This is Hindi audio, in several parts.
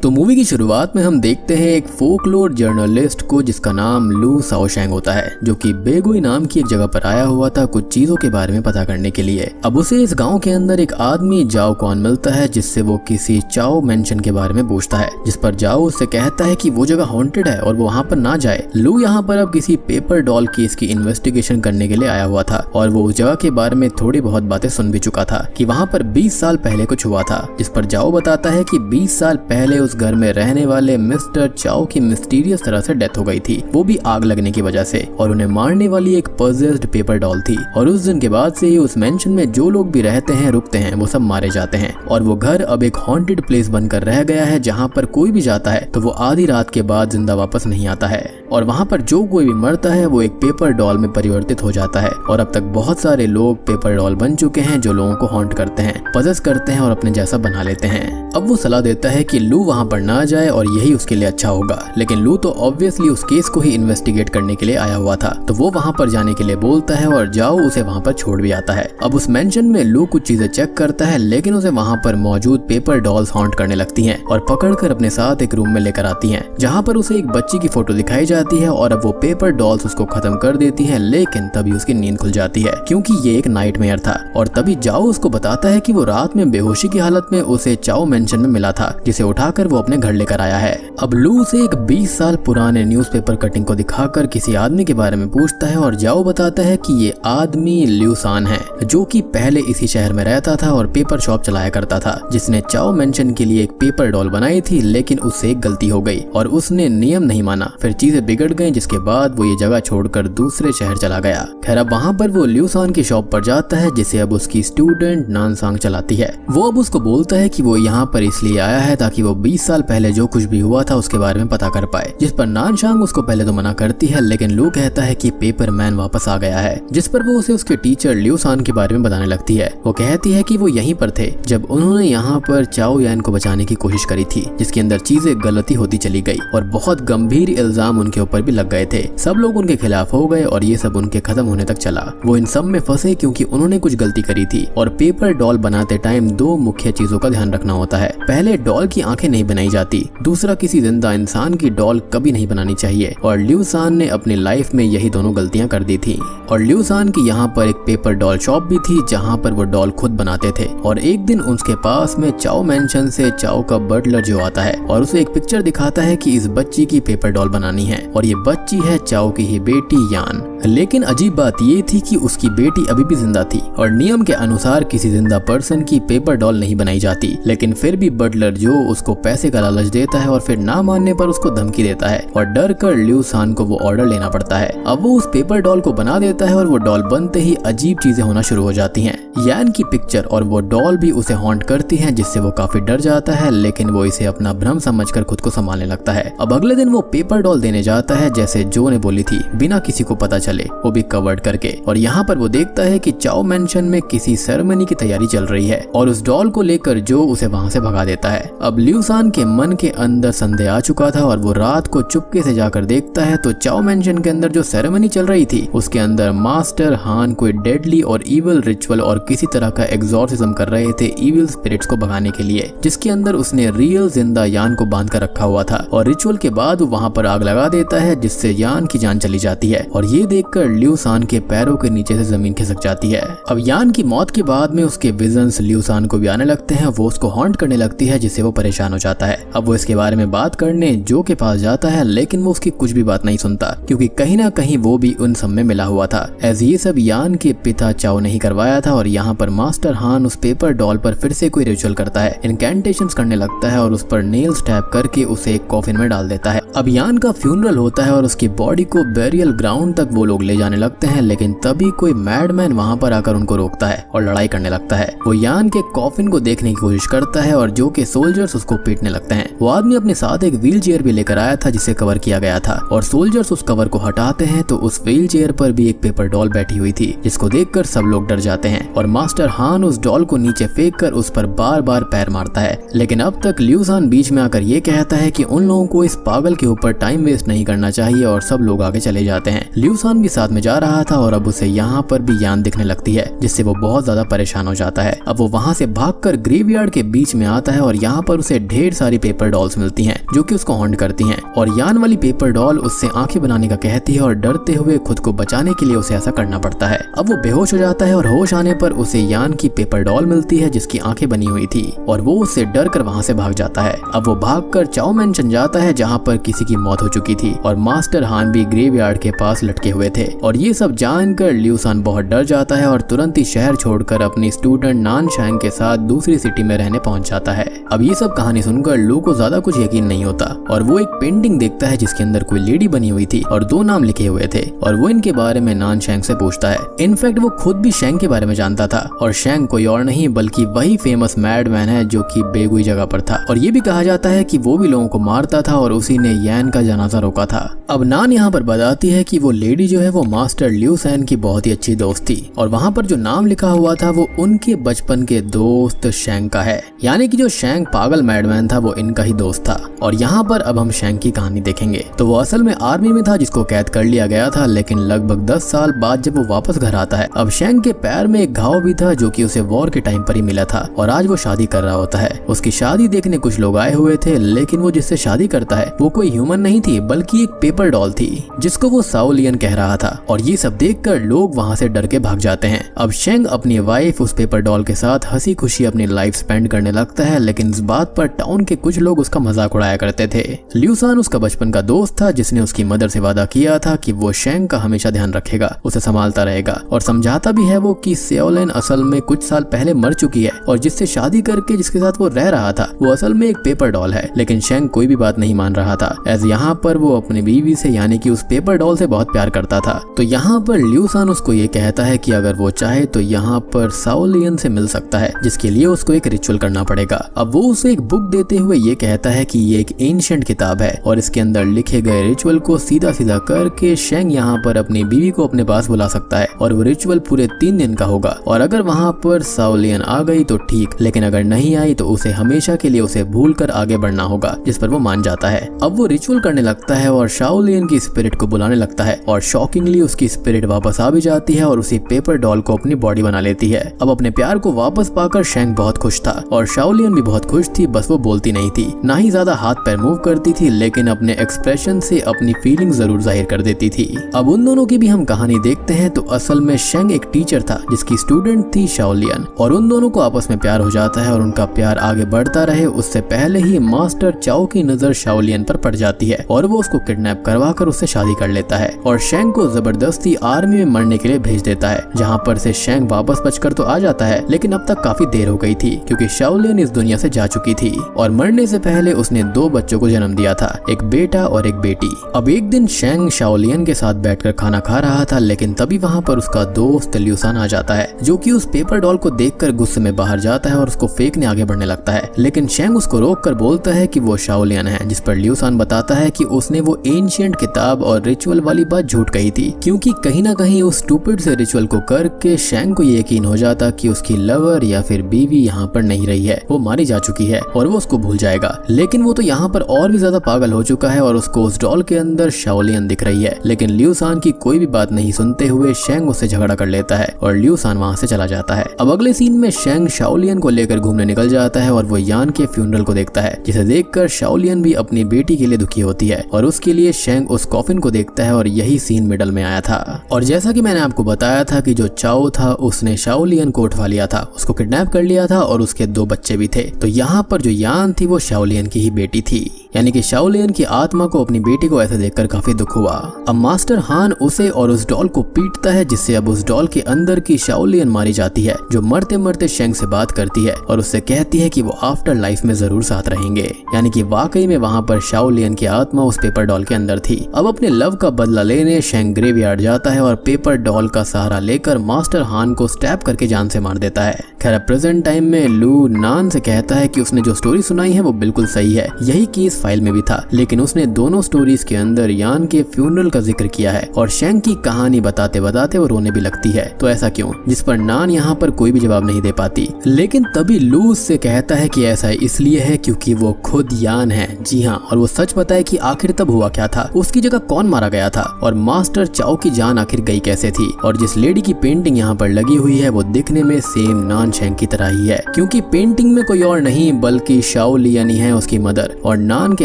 तो मूवी की शुरुआत में हम देखते हैं एक फोकलोर जर्नलिस्ट को जिसका नाम लू शाओशैंग होता है, जो कि बेगुई नाम की एक जगह पर आया हुआ था कुछ चीजों के बारे में पता करने के लिए। अब उसे इस गांव के अंदर एक आदमी जाओ कॉन मिलता है, जिससे वो किसी चाओ मेंशन के बारे में पूछता है, जिस पर जाओ उससे कहता है कि वो जगह हॉन्टेड है और वो वहाँ पर ना जाए। लू यहाँ पर अब किसी पेपर डॉल केस की इन्वेस्टिगेशन करने के लिए आया हुआ था और वो उस जगह के बारे में थोड़ी बहुत बातें सुन भी चुका था कि वहाँ पर 20 साल पहले कुछ हुआ था, जिस पर जाओ बताता है कि 20 साल पहले उस घर में रहने वाले मिस्टर चाओ की मिस्टीरियस तरह से डेथ हो गई थी, वो भी आग लगने की वजह से, और उन्हें मारने वाली एक पजेस्ड पेपर डॉल थी। और उस दिन के बाद से ही उस मेंशन में जो लोग भी रहते हैं रुकते हैं वो सब मारे जाते हैं और वो घर अब एक हॉन्टेड प्लेस बनकर रह गया है, जहाँ पर कोई भी जाता है तो वो आधी रात के बाद जिंदा वापस नहीं आता है और वहाँ पर जो कोई भी मरता है वो एक पेपर डॉल में परिवर्तित हो जाता है। और अब तक बहुत सारे लोग पेपर डॉल बन चुके हैं जो लोगों को हॉन्ट करते हैं, पजेस करते हैं और अपने जैसा बना लेते हैं। अब वो सलाह देता है कि लू वहाँ पर ना जाए और यही उसके लिए अच्छा होगा, लेकिन लू तो ऑब्वियसली उस केस को ही इन्वेस्टिगेट करने के लिए आया हुआ था, तो वो वहाँ पर जाने के लिए बोलता है और जाओ उसे वहाँ पर छोड़ भी आता है। अब उस मेंशन में लू कुछ चीजें चेक करता है, लेकिन उसे वहाँ पर मौजूद पेपर डॉल्स हॉन्ट करने लगती हैं और पकड़कर अपने साथ एक रूम में लेकर आती हैं, जहाँ पर उसे एक बच्ची की फोटो दिखाई जाती है और अब वो पेपर डॉल्स उसको खत्म कर देती है। लेकिन तभी उसकी नींद खुल जाती है क्योंकि ये एक नाइटमेयर था और तभी जाओ उसको बताता है कि वो रात में बेहोशी की हालत में उसे चाओ मेंशन में मिला था, जिसे उठाकर वो अपने घर लेकर आया है। अब लू उसे एक 20 साल पुराने न्यूज़पेपर कटिंग को दिखाकर किसी आदमी के बारे में पूछता है और जाओ बताता है कि ये आदमी ल्यू सान है, जो कि पहले इसी शहर में रहता था और पेपर शॉप चलाया करता था, जिसने चाओ मेंशन के लिए एक पेपर डॉल बनाई थी, लेकिन उससे एक गलती हो गई और उसने नियम नहीं माना। फिर चीजें बिगड़ गई, जिसके बाद वो ये जगह छोड़कर दूसरे शहर चला गया। खैर अब वहाँ पर वो ल्यू सान की शॉप पर जाता है, जिसे अब उसकी स्टूडेंट नानसांग चलाती है। वो अब उसको बोलता है कि वो यहाँ पर इसलिए आया है ताकि वो 20 साल पहले जो कुछ भी हुआ था उसके बारे में पता कर पाए, जिस पर नानसांग उसको पहले तो मना करती है, लेकिन लू कहता है कि पेपर मैन वापस आ गया है, जिस पर वो उसे उसके टीचर ल्यू सान के बारे में बताने लगती है। वो कहती है कि वो यहीं पर थे जब उन्होंने यहाँ पर चाओ यान को बचाने की कोशिश करी थी, जिसके अंदर चीजें गलती होती चली गई और बहुत गंभीर इल्जाम उनके ऊपर भी लग गए थे। सब लोग उनके खिलाफ हो गए और ये सब उनके खत्म होने तक चला। वो इन सब में फंसे क्योंकि उन्होंने कुछ गलती करी थी और पेपर डॉल बनाते टाइम दो मुख्य चीजों का ध्यान रखना होता है। पहले डॉल की आंखें नहीं बनाई जाती, दूसरा किसी जिंदा इंसान की डॉल कभी नहीं बनानी चाहिए, और ल्यू सान ने अपनी लाइफ में यही दोनों गलतियां कर दी थी। और ल्यू सान की यहाँ पर एक पेपर डॉल शॉप भी थी जहाँ पर वो डॉल खुद बनाते थे। और एक दिन उसके पास में चाओ मेंशन से चाओ का बटलर जो आता है और उसे एक पिक्चर दिखाता है कि इस बच्ची की पेपर डॉल बनानी है और ये बच्ची है चाओ की ही बेटी यान। लेकिन अजीब बात ये थी कि उसकी बेटी अभी भी जिंदा थी और नियम के अनुसार किसी जिंदा पर्सन की पेपर डॉल नहीं बनाई जाती, लेकिन फिर भी बटलर जो उसको पैसे का लालच देता है और फिर ना मानने पर उसको धमकी देता है और डर कर ल्यू सान को वो ऑर्डर लेना पड़ता है। अब वो उस पेपर डॉल को बना देता है और वो डॉल बनते ही अजीब चीजें होना शुरू हो जाती हैं। यान की पिक्चर और वो डॉल भी उसे हॉन्ट करती हैं, जिससे वो काफी डर जाता है, लेकिन वो इसे अपना भ्रम समझकर खुद को संभालने लगता है। अब अगले दिन वो पेपर डॉल देने जाता है जैसे जो ने बोली थी, बिना किसी को पता चले, वो भी कवर्ड करके। और यहाँ पर वो देखता है कि चाओ मेंशन में किसी सेरेमनी की तैयारी चल रही है और उस डॉल को लेकर जो उसे वहाँ से भगा देता है। अब ल्यू सान के मन के अंदर संदेह आ चुका था और वो रात को चुपके से जाकर देखता है तो चाओ मेंशन के अंदर जो सेरेमनी चल रही थी उसके अंदर मास्टर हान कोई डेडली और इविल रिचुअल और किसी तरह का एग्जॉर्सिज्म कर रहे थे इविल स्पिरिट्स को भगाने के लिए, जिसके अंदर उसने रियल जिंदा यान को बांध कर रखा हुआ था। और रिचुअल के बाद वो वहाँ पर आग लगा देता है, जिससे यान की जान चली जाती है और ये देखकर ल्यू सान के पैरों के नीचे से जमीन खिसक जाती है। अब यान की मौत के बाद में उसके विजन्स ल्यू सान को भी आने लगते हैं, वो उसको हॉन्ट करने लगती है, जिससे वो परेशान हो जाता है। अब वो इसके बारे में बात करने जो के पास जाता है, लेकिन वो उसकी कुछ भी बात नहीं सुनता क्योंकि कहीं ना कहीं वो भी उन सब में मिला हुआ था, एज ये सब यान के पिता चाओ नहीं करवाया था। और यहाँ पर मास्टर हान उस पेपर डॉल पर फिर से कोई रिचुअल करता है, इनकैंटेशंस करने लगता है और उस पर नेल्स टैप करके उसे एक कॉफिन में डाल देता है। अब यान का फ्यूनरल होता है और उसकी बॉडी को बेरियल ग्राउंड तक वो लोग ले जाने लगते हैं, लेकिन तभी कोई मैडमैन वहाँ पर आकर उनको रोकता है और लड़ाई करने लगता है। वो यान के कॉफिन को देखने की कोशिश करता है और जो के सोल्जर्स उसको पीटने लगते हैं। वो आदमी अपने साथ एक व्हील चेयर भी लेकर आया था जिसे कवर किया गया था और सोल्जर्स उस कवर को हटाते हैं तो उस व्हील चेयर पर भी एक पेपर डॉल बैठी हुई थी, जिसको देखकर सब लोग डर जाते हैं और मास्टर हान उस डॉल को नीचे फेंक कर उस पर बार बार पैर मारता है। लेकिन अब तक ल्यू सान बीच में आकर ये कहता है कि उन लोगों को इस पागल के ऊपर टाइम वेस्ट नहीं करना चाहिए और सब लोग आगे चले जाते हैं। ल्यू सान भी साथ में जा रहा था और अब उसे यहाँ पर भी यान दिखने लगती है, जिससे वो बहुत ज्यादा परेशान हो जाता है। अब वो वहाँ से भागकर ग्रेवयार्ड के बीच में में आता है और यहाँ पर उसे ढेर सारी पेपर डॉल्स मिलती हैं जो कि उसको हॉन्ट करती हैं और यान वाली पेपर डॉल उससे आंखें बनाने का कहती है और डरते हुए खुद को बचाने के लिए उसे ऐसा करना पड़ता है। अब वो बेहोश हो जाता है और होश आने पर उसे यान की पेपर डॉल मिलती है जिसकी आंखें बनी हुई थी और वो उससे डर कर वहाँ से भाग जाता है। अब वो भागकर चाओ मेंशन जाता है जहाँ पर किसी की मौत हो चुकी थी और मास्टर हान भी ग्रेवयार्ड के पास लटके हुए थे और ये सब जानकर लियू सान बहुत डर जाता है और तुरंत ही शहर छोड़कर अपनी स्टूडेंट नान शैंग के साथ दूसरी सिटी में रहने पहुंच जाता है। अब ये सब कहानी सुनकर लू को ज्यादा कुछ यकीन नहीं होता और वो एक पेंटिंग देखता है जिसके अंदर कोई लेडी बनी हुई थी और 2 नाम लिखे हुए थे और वो इनके बारे में नान शैंग से पूछता है। इनफैक्ट वो खुद भी शैंग के बारे में जानता था और शैंग कोई और नहीं बल्कि वही फेमस मैडमैन है जो कि बेगुई जगह पर था और ये भी कहा जाता है कि वो भी लोगों को मारता था और उसी ने यान का जनाजा रोका था। अब नान यहाँ पर बताती है कि वो लेडी जो है वो मास्टर लियू सैन की बहुत ही अच्छी दोस्त थी और वहाँ पर जो नाम लिखा हुआ था वो उनके बचपन के दोस्त शैंग का है, यानी कि जो शैंग पागल मैडमैन था वो इनका ही दोस्त था। और यहाँ पर अब हम शैंग की कहानी देखेंगे। तो वो असल में आर्मी में था जिसको कैद कर लिया गया था, लेकिन लगभग 10 साल बाद जब वो वापस घर आता है अब शैंग के पैर में एक घाव भी था जो कि उसे वॉर के टाइम पर ही मिला था और आज वो शादी कर रहा होता है। उसकी शादी देखने कुछ लोग आए हुए थे लेकिन वो जिससे शादी करता है वो कोई ह्यूमन नहीं थी बल्कि एक पेपर डॉल थी जिसको वो साओ लियन कह रहा था और ये सब देखकर लोग वहाँ से डर के भाग जाते हैं। अब शैंग अपनी वाइफ उस पेपर डॉल के साथ हंसी खुशी अपनी लाइफ स्पेंड करने लगता है, लेकिन इस बात पर टाउन के कुछ लोग उसका मजाक उड़ाया करते थे। लियू सान उसका बचपन का दोस्त था जिसने उसकी मदर से वादा किया था कि वो शैंग का हमेशा ध्यान रखेगा, उसे संभालता रहेगा और समझाता भी है वो कि सेओलिन असल में कुछ साल पहले मर चुकी है और जिससे शादी करके जिसके साथ वो रह रहा था वो असल में एक पेपर डॉल है। लेकिन शैंग कोई भी बात नहीं मान रहा था एज यहाँ पर वो अपनी बीवी से यानी कि उस पेपर डॉल से बहुत प्यार करता था। तो यहाँ पर लियू सान उसको ये कहता है कि अगर वो चाहे तो यहाँ पर साओ लियन से मिल सकता है जिसके लिए उसको एक रिचुअल करना पड़ेगा। अब वो उसे एक बुक देते हुए ये कहता है कि ये एक एंशिएंट किताब है और इसके अंदर लिखे गए रिचुअल को सीधा सीधा करके शैंग यहाँ पर अपनी बीवी को अपने पास बुला सकता है और वो रिचुअल पूरे 3 दिन का होगा और अगर वहाँ पर साओ लियन आ गई तो ठीक, लेकिन अगर नहीं आई तो उसे हमेशा के लिए उसे भूल कर आगे बढ़ना होगा, जिस पर वो मान जाता है। अब वो रिचुअल करने लगता है और साओ लियन की स्पिरिट को बुलाने लगता है और शॉकिंगली उसकी स्पिरिट वापस आ भी जाती है और उसी पेपर डॉल को अपनी बॉडी बना लेती है। अब अपने प्यार को वापस पाकर शैंग बहुत खुश था और साओ लियन भी बहुत खुश थी, बस वो बोलती नहीं थी, ना ही ज्यादा हाथ पैर मूव करती थी, लेकिन अपने एक्सप्रेशन से अपनी फीलिंग जरूर जाहिर कर देती थी। अब उन दोनों की भी हम कहानी देखते हैं तो असल में शैंग एक टीचर था जिसकी स्टूडेंट थी साओ लियन और उन दोनों को आपस में प्यार हो जाता है और उनका प्यार आगे बढ़ता रहे उससे पहले ही मास्टर चाओ की नजर साओ लियन पर पड़ जाती है और वो उसको किडनैप करवा कर उससे शादी कर लेता है और शैंग को जबरदस्ती आर्मी में मरने के लिए भेज देता है, जहाँ पर से शैंग वापस बचकर तो आ जाता है लेकिन अब तक काफी देर हो गई थी क्योंकि साओ लियन इस दुनिया से जा चुकी थी और मरने से पहले उसने 2 बच्चों को जन्म दिया था, एक बेटा और एक बेटी। अब एक दिन शैंग साओ लियन के साथ बैठकर खाना खा रहा था लेकिन तभी वहाँ पर उसका दोस्त लियू सान आ जाता है जो कि उस पेपर डॉल को देखकर गुस्से में बाहर जाता है और उसको फेंकने आगे बढ़ने लगता है, लेकिन शैंग उसको रोक कर बोलता है कि वो साओ लियन है, जिस पर लियू सान बताता है कि उसने वो एंशिएंट किताब और रिचुअल वाली बात झूठ कही थी क्योंकि कहीं ना कहीं उस स्टूपिड से रिचुअल को करके शैंग को ये यकीन हो जाता कि उसकी लवर या फिर बीवी यहाँ पर नहीं रही है, वो मारी जा चुकी है और वो उसको भूल जाएगा। लेकिन वो तो यहाँ पर और भी ज्यादा पागल हो चुका है और उसको उस डॉल के अंदर साओ लियन दिख रही है, लेकिन लियू सान की कोई भी बात नहीं सुनते हुए शैंग उससे झगड़ा कर लेता है और लियू सान वहाँ से चला जाता है। अब अगले सीन में शैंग साओ लियन को लेकर घूमने निकल जाता है और वो यान के फ्यूनरल को देखता है जिसे देखकर साओ लियन भी अपनी बेटी के लिए दुखी होती है और उसके लिए शैंग उस कॉफिन को देखता है और यही सीन मिडल में आया था। और जैसा कि मैंने आपको बताया था कि जो चाओ था उसने साओ लियन को उठवा लिया था, उसको किडनैप कर लिया था और उसके 2 बच्चे भी थे। तो यहाँ पर जो यान थी वो साओ लियन की ही बेटी थी, यानी कि साओ लियन की आत्मा को अपनी बेटी को ऐसे देखकर काफी दुख हुआ। अब मास्टर हान उसे और उस डॉल को पीटता है जिससे अब उस डॉल के अंदर की साओ लियन मारी जाती है जो मरते मरते शैंग से बात करती है और उससे कहती है कि वो आफ्टर लाइफ में जरूर साथ रहेंगे, यानी कि वाकई में वहाँ पर साओ लियन की आत्मा उस पेपर डॉल के अंदर थी। अब अपने लव का बदला लेने शैंग ग्रेवयार्ड जाता है और पेपर डॉल का सहारा लेकर मास्टर हान को स्टैब करके जान से मार देता है। खैर प्रेजेंट टाइम में लू नान से कहता है कि उसने जो स्टोरी सुनाई है वो बिल्कुल सही है, यही केस फाइल में भी था, लेकिन उसने दोनों स्टोरीज के अंदर यान के फ्यूनरल का जिक्र किया है और शेंग की कहानी बताते बताते वो रोने भी लगती है। तो ऐसा क्यों? जिस पर नान यहाँ पर कोई भी जवाब नहीं दे पाती। लेकिन तभी लू उससे कहता है कि ऐसा इसलिए है क्योंकि वो खुद यान है। जी हाँ, और वो सच बताए कि आखिर तब हुआ क्या था, उसकी जगह कौन मारा गया था और मास्टर चाओ की जान आखिर गई कैसे थी। और जिस लेडी की पेंटिंग यहाँ पर लगी हुई है वो दिखने में सेम नान शेंग की तरह ही है, क्योंकि पेंटिंग में कोई और नहीं बल्कि शाओ लियानी है उसकी मदर, और नान के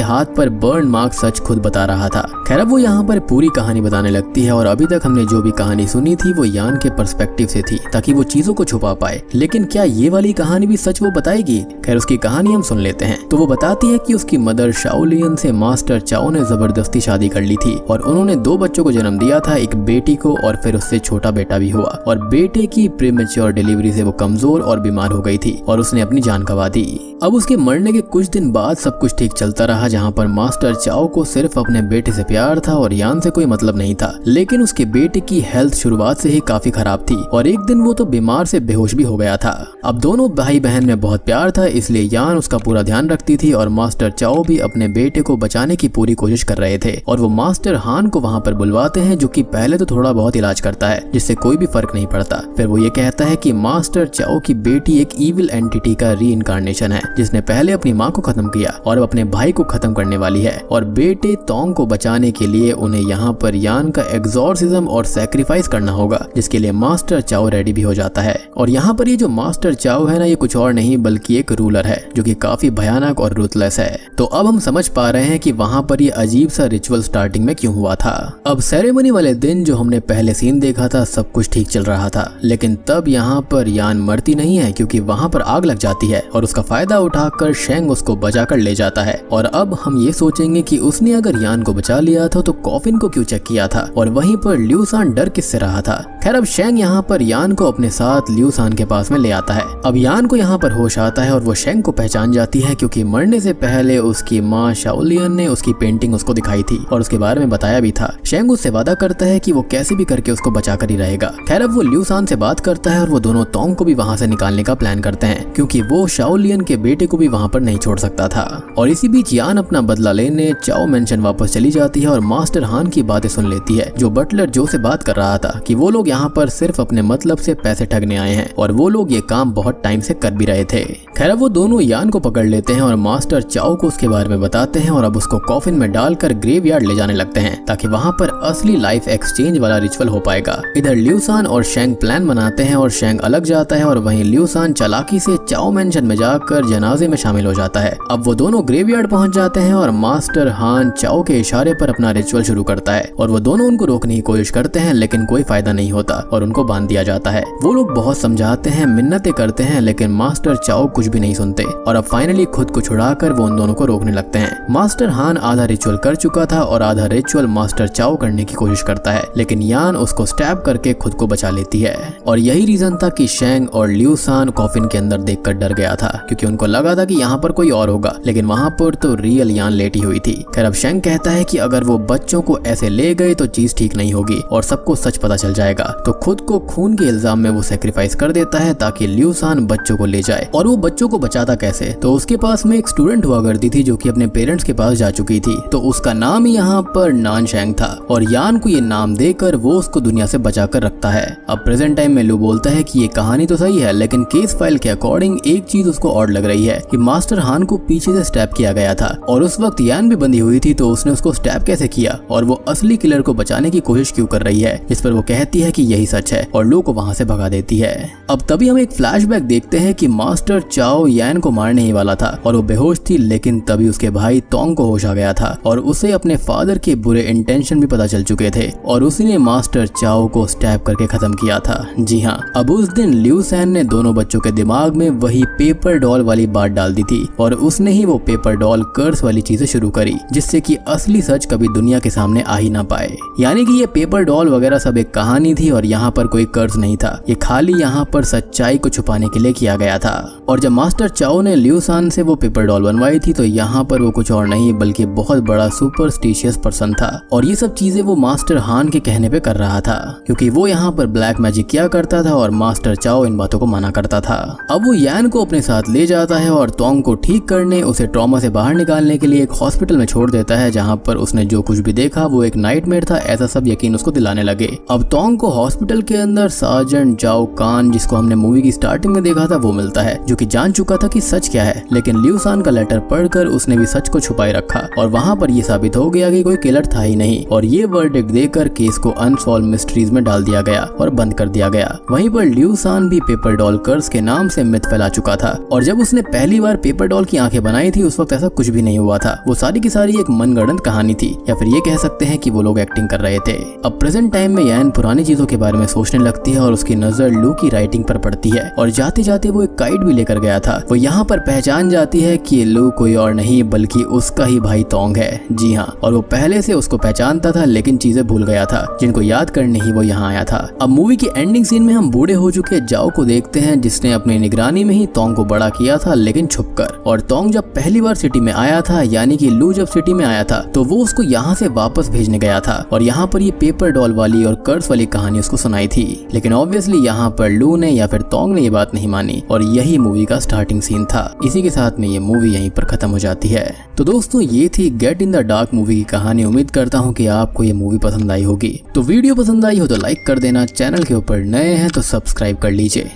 हाथ पर बर्न मार्क सच खुद बता रहा था। खैर अब वो यहाँ पर पूरी कहानी बताने लगती है और अभी तक हमने जो भी कहानी सुनी थी वो यान के पर्सपेक्टिव से थी ताकि वो चीजों को छुपा पाए। लेकिन क्या ये वाली कहानी भी सच वो बताएगी? खैर उसकी कहानी हम सुन लेते हैं। तो वो बताती है कि उसकी मदर शाओ लियन से मास्टर चाओ ने जबरदस्ती शादी कर ली थी और उन्होंने 2 बच्चों को जन्म दिया था, एक बेटी को और फिर उससे छोटा बेटा भी हुआ। और बेटे की प्रीमेच्योर डिलीवरी से वो कमजोर और बीमार हो गई थी और उसने अपनी जान गंवा दी। अब उसके मरने के कुछ दिन बाद सब कुछ ठीक चलता रहा, जहाँ पर मास्टर चाओ को सिर्फ अपने बेटे से प्यार था और यान से कोई मतलब नहीं था। लेकिन उसके बेटे की हेल्थ शुरुआत से ही काफी खराब थी और एक दिन वो तो बीमार से बेहोश भी हो गया था। अब दोनों भाई बहन में बहुत प्यार था, इसलिए यान उसका पूरा ध्यान रखती थी और मास्टर चाओ भी अपने बेटे को बचाने की पूरी कोशिश कर रहे थे। और वो मास्टर हान को वहाँ पर बुलवाते हैं, जो कि पहले तो थोड़ा बहुत इलाज करता है जिससे कोई भी फर्क नहीं पड़ता। फिर वो ये कहता है कि मास्टर चाओ की बेटी एक इविल एंटिटी का रीइंकार्नेशन है जिसने पहले अपनी माँ को खत्म किया और अब अपने भाई को खत्म करने वाली है। और बेटे तोंग को बचाने के लिए उन्हें यहाँ पर यान का एग्जॉर्सिज्म और सैक्रिफाइस करना होगा, जिसके लिए मास्टर चाओ रेडी भी हो जाता है। और यहाँ पर ये जो मास्टर चाओ है ना, ये कुछ और नहीं बल्कि एक रूलर है जो कि काफी भयानक और रूथलेस है। तो अब हम समझ पा रहे हैं कि वहाँ पर ये अजीब सा रिचुअल स्टार्टिंग में क्यों हुआ था। अब सेरेमनी वाले दिन जो हमने पहले सीन देखा था सब कुछ ठीक चल रहा था, लेकिन तब यहाँ पर यान मरती नहीं है क्योंकि वहाँ पर आग लग जाती है और उसका फायदा उठाकर शेंग उसको बचाकर ले जाता है। और अब हम ये सोचेंगे कि उसने अगर यान को बचा लिया था तो कॉफिन को क्यों चेक किया था और वहीं पर ल्यूसान डर किससे रहा था। खैर अब शेंग यहाँ पर यान को अपने साथ ल्यूसान के पास में ले आता है। अब यान को यहाँ पर होश आता है और वो शेंग को पहचान जाती है क्योंकि मरने से पहले उसकी माँ शाओ लियन ने उसकी पेंटिंग उसको दिखाई थी और उसके बारे में बताया भी था। शेंग उससे वादा करता है कि वो कैसे भी करके उसको बचा कर ही रहेगा। खैर अब वो ल्यूसान से बात करता है और वो दोनों तोंग को भी वहाँ से निकालने का प्लान करते हैं क्योंकि वो शाओ लियन के बेटे को भी वहाँ पर नहीं छोड़ सकता था। और इसी बीच यान अपना बदला लेने चाओ मेंशन वापस चली जाती है और मास्टर हान की बातें सुन लेती है जो बटलर जो से बात कर रहा था कि वो लोग यहाँ पर सिर्फ अपने मतलब से पैसे ठगने आए हैं और वो लोग ये काम बहुत टाइम से कर भी रहे थे। खैर वो दोनों यान को पकड़ लेते हैं और मास्टर चाओ को उसके बारे में बताते हैं और अब उसको कॉफिन में डालकर ग्रेवयार्ड ले जाने लगते हैं ताकि वहाँ पर असली लाइफ एक्सचेंज वाला रिचुअल हो पाएगा। इधर ल्यूसान और शेंग प्लान बनाते हैं और शेंग अलग जाता है और वहीं ल्यूसान चालाकी से चाओ मेंशन में जाकर जनाजे में शामिल हो जाता है। अब वो दोनों ग्रेवयार्ड पहुंच जाते हैं और मास्टर हान चाओ के इशारे पर अपना रिचुअल शुरू करता है और वो दोनों उनको रोकने की कोशिश करते हैं लेकिन कोई फायदा नहीं होता और उनको बांध दिया जाता है। वो लोग बहुत समझाते हैं, मिन्नतें करते हैं, लेकिन मास्टर चाओ कुछ भी नहीं सुनते और अब फाइनली खुद को छुड़ाकर वो उन दोनों को रोकने लगते हैं। मास्टर हान आधा रिचुअल कर चुका था और आधा रिचुअल मास्टर चाओ करने की कोशिश करता है, लेकिन यान उसको स्टैब करके खुद को बचा लेती है। और यही रीजन था कि शेंग और ल्यूसान कॉफिन के अंदर देखकर डर गया था क्योंकि उनको लगा था कि यहाँ पर कोई और होगा, लेकिन वहाँ पर तो रियल यान लेटी हुई थी। खैर अब शेंग कहता है कि अगर वो बच्चों को ऐसे ले गए तो चीज ठीक नहीं होगी और सबको सच पता चल जाएगा, तो खुद को खून के इल्जाम में वो सेक्रीफाइस कर देता है ताकि ल्यूसान बच्चों को ले जाए। और वो बच्चों को बचाता कैसे? तो उसके पास में एक स्टूडेंट हुआ करती थी जो कि अपने पेरेंट्स के पास जा चुकी थी, तो उसका नाम ही यहाँ पर नान शेंग था और यान को ये नाम देकर वो उसको दुनिया से बचा कर रखता है। अब प्रेजेंट टाइम में लू बोलता है कि ये कहानी तो सही है, लेकिन केस फाइल के अकॉर्डिंग एक चीज उसको ऑड लग रही है कि मास्टर हान को पीछे से स्टैब किया गया था और उस वक्त यान भी बंधी हुई थी, तो उसने उसको स्टैब कैसे किया और वो असली किलर को बचाने की कोशिश क्यों कर रही है? जिस पर वो कहती है कि यही सच है और लू को वहाँ से भगा देती है। अब तभी हम एक फ्लैशबैक देखते हैं कि मास्टर चाओ यान को मारने ही वाला था और वो बेहोश थी, लेकिन तभी उसके भाई तोंग को होश आ गया था और उसे अपने फादर के बुरे इंटेंशन भी पता चल चुके थे और उसने मास्टर चाओ को स्टैब करके खत्म किया था। जी हाँ, अब उस दिन ल्यूसान ने दोनों बच्चों के दिमाग में वही पेपर डॉल वाली बात डाल दी थी और उसने ही वो पेपर डॉल कर्स वाली चीजें शुरू करी जिससे कि असली सच कभी दुनिया के सामने आ ही ना पाए। यानी कि ये पेपर डॉल वगैरह सब एक कहानी थी और यहाँ पर कोई कर्ज नहीं था। ये खाली यहाँ पर सच्चाई को छुपाने के लिए किया गया था। और जब मास्टर चाओ ने लियू सान से वो पेपर डॉल बनवाई थी तो यहाँ पर वो कुछ और नहीं बल्कि बहुत बड़ा सुपरस्टिशियस पर्सन था। और ये सब चीजें वो मास्टर हान के कहने पे कर रहा था, क्योंकि वो यहाँ पर ब्लैक मैजिक किया करता था और मास्टर चाओ इन बातों को मना करता था। अब वो यान को अपने साथ ले जाता है और तोंग को ठीक करने, उसे ट्रॉमा से बाहर निकालने के लिए एक हॉस्पिटल में छोड़ देता है, जहाँ पर उसने जो कुछ भी देखा वो एक नाइटमेयर था, ऐसा सब यकीन उसको दिलाने लगे। अब तोंग को हॉस्पिटल के अंदर सार्जेंट जाओ कान, जिसको हमने मूवी की स्टार्टिंग में देखा था, वो मिलता है, जो कि जान चुका था कि सच क्या है। लेकिन लियू सान का लेटर पढ़कर उसने भी सच को छुपाए रखा और वहाँ पर ये साबित हो गया कि कोई किलर था ही नहीं। और ये वर्डिक्ट देकर केस को अनसॉल्व मिस्ट्रीज में डाल दिया गया और बंद कर दिया गया। वहीं पर लियू सान भी पेपर डॉल कर्स के नाम से मिथ फैला चुका था और जब उसने पहली बार पेपर डॉल की आंखें बनाई थी उस वक्त ऐसा कुछ भी नहीं हुआ था। वो सारी की सारी एक मनगढ़ंत कहानी थी, या फिर ये कह सकते हैं कि वो लोग एक्टिंग कर रहे थे। अब प्रेजेंट टाइम में यान पुरानी चीजों के बारे में सोचने लगती है और उसकी नजर लू की राइटिंग पर पड़ती है और जाते जाते वो एक काइट भी लेकर गया था। वो यहाँ पर पहचान जाती है कि लू कोई और नहीं बल्कि उसका ही भाई तोंग है। जी हाँ, और वो पहले से उसको पहचानता था लेकिन चीजें भूल गया था, जिनको याद करने ही वो यहाँ आया था। अब मूवी की एंडिंग सीन में हम बूढ़े हो चुके जाओ को देखते हैं, जिसने अपनी निगरानी में ही तोंग को बड़ा किया था लेकिन छुपकर। और तोंग जब पहली बार सिटी में आया था, यानी कि लू जब सिटी में आया था, तो वो उसको यहाँ से वापस भेजने गया था और यहाँ पर ये पेपर डॉल वाली और कर्स वाली कहानी उसको सुनाई थी। लेकिन ऑब्वियसली यहाँ पर लू ने या फिर तोंग ने ये बात नहीं मानी और यही मूवी का स्टार्टिंग सीन था। इसी के साथ में ये मूवी यहीं पर खत्म हो जाती है। तो दोस्तों, ये थी get in the dark movie की कहानी। उम्मीद करता हूँ कि आपको ये मूवी पसंद आई होगी। तो वीडियो पसंद आई हो तो लाइक कर देना, चैनल के ऊपर नए हैं तो सब्सक्राइब कर लीजिए।